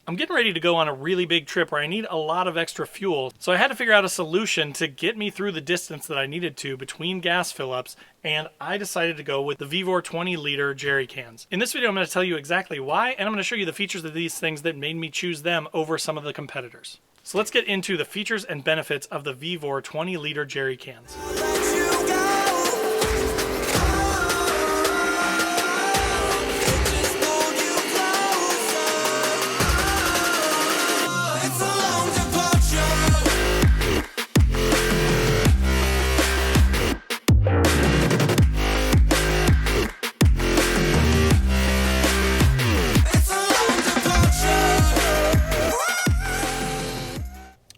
I'm getting ready to go on a really big trip where I need a lot of extra fuel, so I had to figure out a solution to get me through the distance that I needed to between gas fill-ups, and I decided to go with the Vevor 20-liter jerry cans. In this video, I'm going to tell you exactly why, and I'm going to show you the features of these things that made me choose them over some of the competitors. So let's get into the features and benefits of the Vevor 20-liter jerry cans.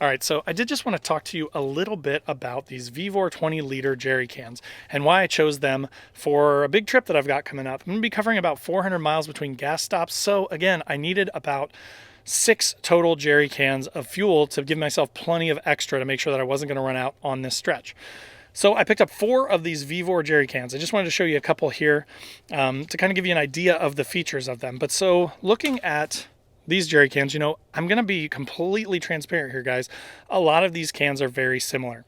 All right, so I did just want to talk to you a little bit about these Vevor 20-liter jerry cans and why I chose them for a big trip that I've got coming up. I'm going to be covering about 400 miles between gas stops. So again, I needed about 6 total jerry cans of fuel to give myself plenty of extra to make sure that I wasn't going to run out on this stretch. So I picked up 4 of these Vevor jerry cans. I just wanted to show you a couple here to kind of give you an idea of the features of them. But so looking at these jerry cans, you know, I'm going to be completely transparent here, guys. A lot of these cans are very similar.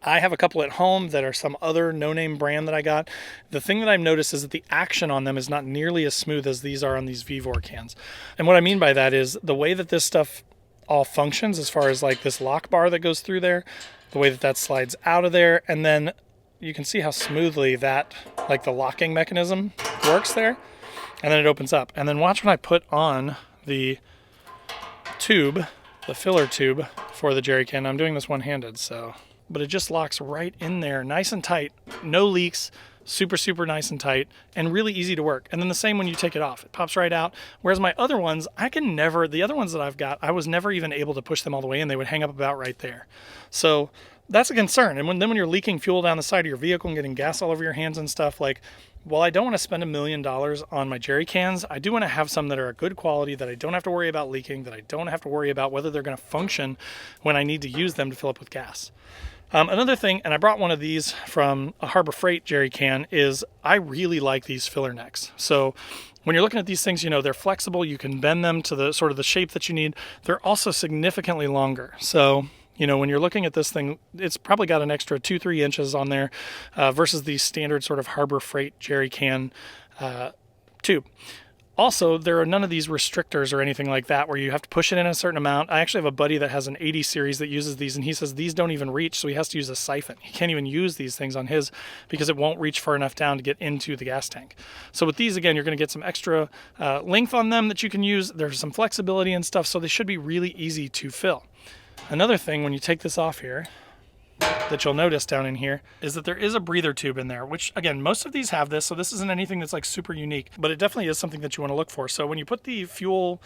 I have a couple at home that are some other no-name brand that I got. The thing that I've noticed is that the action on them is not nearly as smooth as these are on these Vevor cans. And what I mean by that is the way that this stuff all functions, as far as like this lock bar that goes through there, the way that that slides out of there, and then you can see how smoothly that, like the locking mechanism works there, and then it opens up. And then watch when I put on the tube, the filler tube for the jerry can. I'm doing this one-handed, but it just locks right in there, nice and tight, no leaks, super nice and tight, and really easy to work. And then the same when you take it off, it pops right out. Whereas my other ones, the other ones that I've got, I was never even able to push them all the way in. They would hang up about right there. So that's a concern. And when you're leaking fuel down the side of your vehicle and getting gas all over your hands and stuff, like, while I don't want to spend $1 million on my jerry cans, I do want to have some that are good quality, that I don't have to worry about leaking, that I don't have to worry about whether they're going to function when I need to use them to fill up with gas. Another thing, and I brought one of these from a Harbor Freight jerry can, is I really like these filler necks. So when you're looking at these things, you know, they're flexible. You can bend them to the sort of the shape that you need. They're also significantly longer. So, you know, when you're looking at this thing, it's probably got an extra 2-3 inches on there versus the standard sort of Harbor Freight jerry can tube. Also, there are none of these restrictors or anything like that where you have to push it in a certain amount. I actually have a buddy that has an 80 series that uses these, and he says these don't even reach, so he has to use a siphon. He can't even use these things on his because it won't reach far enough down to get into the gas tank. So with these, again, you're going to get some extra length on them that you can use. There's some flexibility and stuff, so they should be really easy to fill. Another thing, when you take this off here, that you'll notice down in here is that there is a breather tube in there, which again, most of these have this, so this isn't anything that's like super unique, but it definitely is something that you want to look for. So when you put the fuel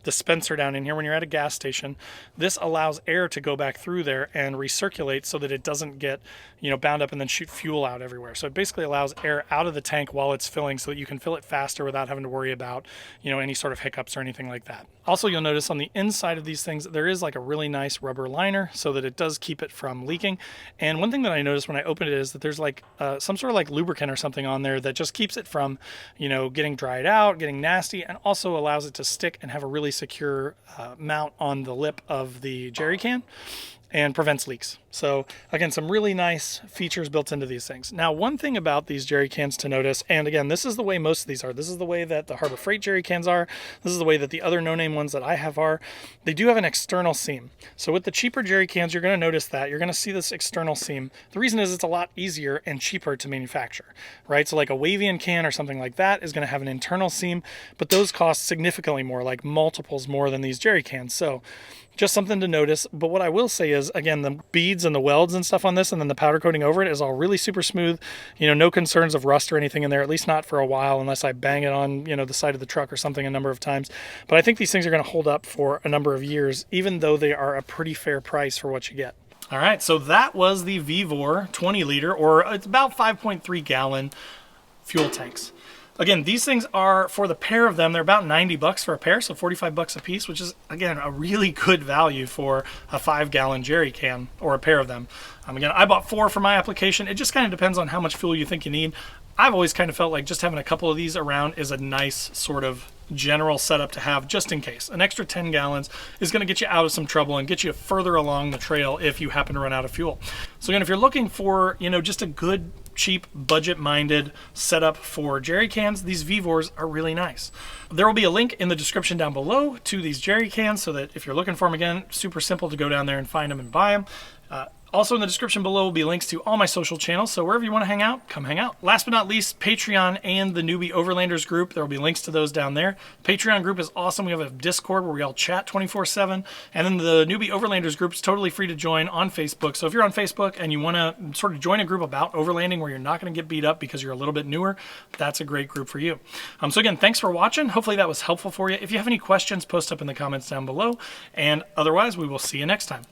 dispenser down in here, when you're at a gas station, this allows air to go back through there and recirculate so that it doesn't get, you know, bound up and then shoot fuel out everywhere. So it basically allows air out of the tank while it's filling so that you can fill it faster without having to worry about, you know, any sort of hiccups or anything like that. Also, you'll notice on the inside of these things, there is like a really nice rubber liner so that it does keep it from leaking. And one thing that I noticed when I opened it is that there's like some sort of like lubricant or something on there that just keeps it from, you know, getting dried out, getting nasty, and also allows it to stick and have a really secure mount on the lip of the jerry can and prevents leaks. So again, some really nice features built into these things. Now, one thing about these jerry cans to notice, and again, this is the way most of these are. This is the way that the Harbor Freight jerry cans are. This is the way that the other no-name ones that I have are. They do have an external seam. So with the cheaper jerry cans, you're going to notice that. You're going to see this external seam. The reason is it's a lot easier and cheaper to manufacture, right? So like a Wavian can or something like that is going to have an internal seam, but those cost significantly more, like multiples more than these jerry cans. So just something to notice. But what I will say is, again, the beads and the welds and stuff on this and then the powder coating over it is all really super smooth. You know, no concerns of rust or anything in there, at least not for a while, unless I bang it on, you know, the side of the truck or something a number of times. But I think these things are going to hold up for a number of years, even though they are a pretty fair price for what you get. All right, so that was the Vevor 20-liter, or it's about 5.3 gallon fuel tanks. Again, these things are, for the pair of them, they're about $90 for a pair, so $45 a piece, which is, again, a really good value for a 5-gallon jerry can, or a pair of them. Again, I bought 4 for my application. It just kind of depends on how much fuel you think you need. I've always kind of felt like just having a couple of these around is a nice sort of general setup to have just in case. An extra 10 gallons is going to get you out of some trouble and get you further along the trail if you happen to run out of fuel. So again, if you're looking for, just a good, cheap, budget-minded setup for jerry cans, these Vevors are really nice. There will be a link in the description down below to these jerry cans so that if you're looking for them, again, super simple to go down there and find them and buy them. Also in the description below will be links to all my social channels, so wherever you want to hang out, come hang out. Last but not least, Patreon and the Newbie Overlanders group. There will be links to those down there. Patreon group is awesome. We have a Discord where we all chat 24/7. And then the Newbie Overlanders group is totally free to join on Facebook. So if you're on Facebook and you want to sort of join a group about overlanding where you're not going to get beat up because you're a little bit newer, that's a great group for you. So again, thanks for watching. Hopefully that was helpful for you. If you have any questions, post up in the comments down below. And otherwise, we will see you next time.